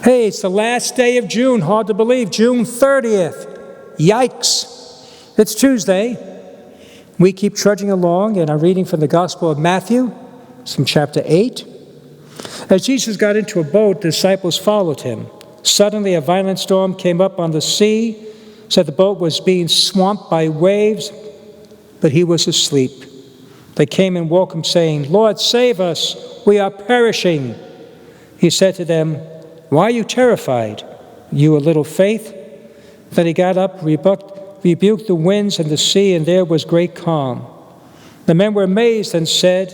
Hey, it's the last day of June. Hard to believe. June 30th. Yikes. It's Tuesday. We keep trudging along, and I'm reading from the Gospel of Matthew, from chapter 8. As Jesus got into a boat, the disciples followed him. Suddenly, a violent storm came up on the sea, so the boat was being swamped by waves, but he was asleep. They came and woke him, saying, "Lord, save us, we are perishing." He said to them, "Why are you terrified, you of little faith?" Then he got up, rebuked the winds and the sea, and there was great calm. The men were amazed and said,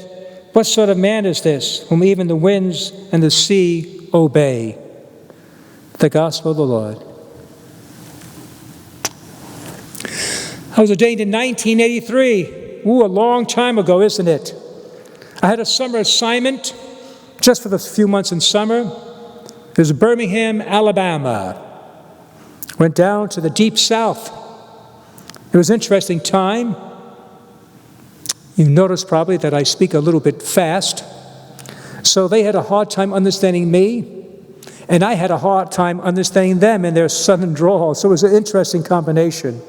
"What sort of man is this, whom even the winds and the sea obey?" The Gospel of the Lord. I was ordained in 1983. Ooh, a long time ago, isn't it? I had a summer assignment just for the few months in summer. It was Birmingham, Alabama. Went down to the deep south. It was an interesting time. You notice probably that I speak a little bit fast. So they had a hard time understanding me, and I had a hard time understanding them in their southern drawl. So it was an interesting combination.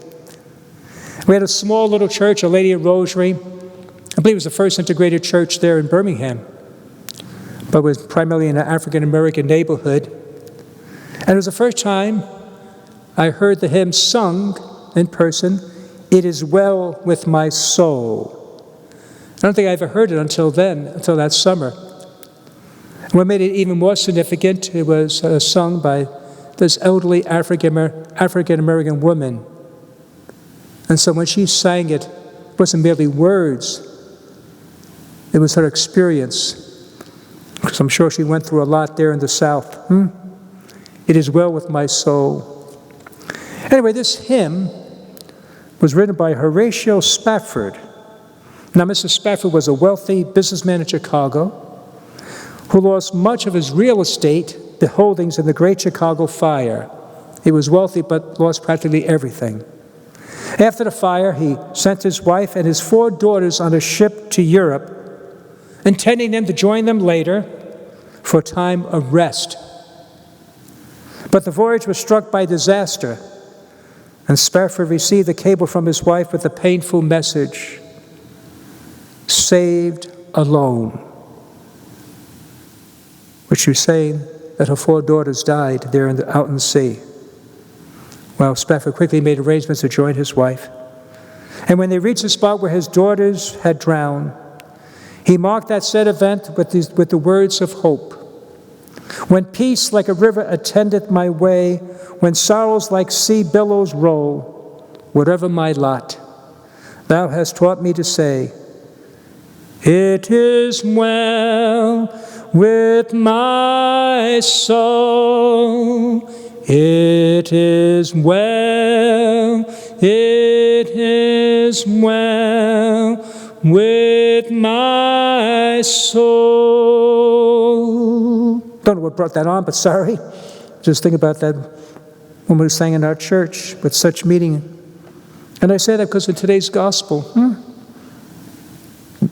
We had a small little church, a Lady of Rosary. I believe it was the first integrated church there in Birmingham, but it was primarily in an African-American neighborhood. And it was the first time I heard the hymn sung in person, "It is well with my soul." I don't think I ever heard it until then, until that summer. And what made it even more significant, it was sung by this elderly African-American woman. And so when she sang it, it wasn't merely words, it was her experience. Because I'm sure she went through a lot there in the South. It is well with my soul. Anyway, this hymn was written by Horatio Spafford. Now, Mr. Spafford was a wealthy businessman in Chicago who lost much of his real estate, the holdings in the Great Chicago Fire. He was wealthy but lost practically everything. After the fire, he sent his wife and his 4 daughters on a ship to Europe, intending them to join them later for a time of rest. But the voyage was struck by disaster, and Spafford received a cable from his wife with a painful message: "Saved alone," which was saying that her 4 daughters died there out in the sea. Well, Spafford quickly made arrangements to join his wife. And when they reached the spot where his daughters had drowned, he marked that said event with the words of hope. "When peace like a river attendeth my way, when sorrows like sea billows roll, whatever my lot, thou hast taught me to say, it is well with my soul. It is well, it is well with my soul." Don't know what brought that on, but sorry. Just think about that when we sang in our church with such meaning. And I say that because in today's gospel,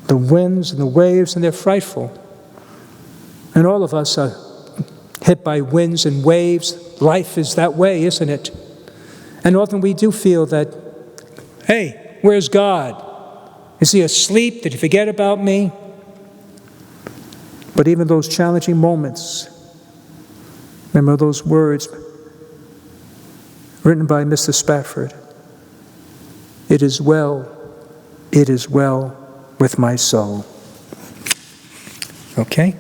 the winds and the waves, and they're frightful. And all of us are hit by winds and waves. Life is that way, isn't it? And often we do feel that, hey, where's God? Is he asleep? Did he forget about me? But even those challenging moments, remember those words written by Mr. Spafford: it is well with my soul. Okay?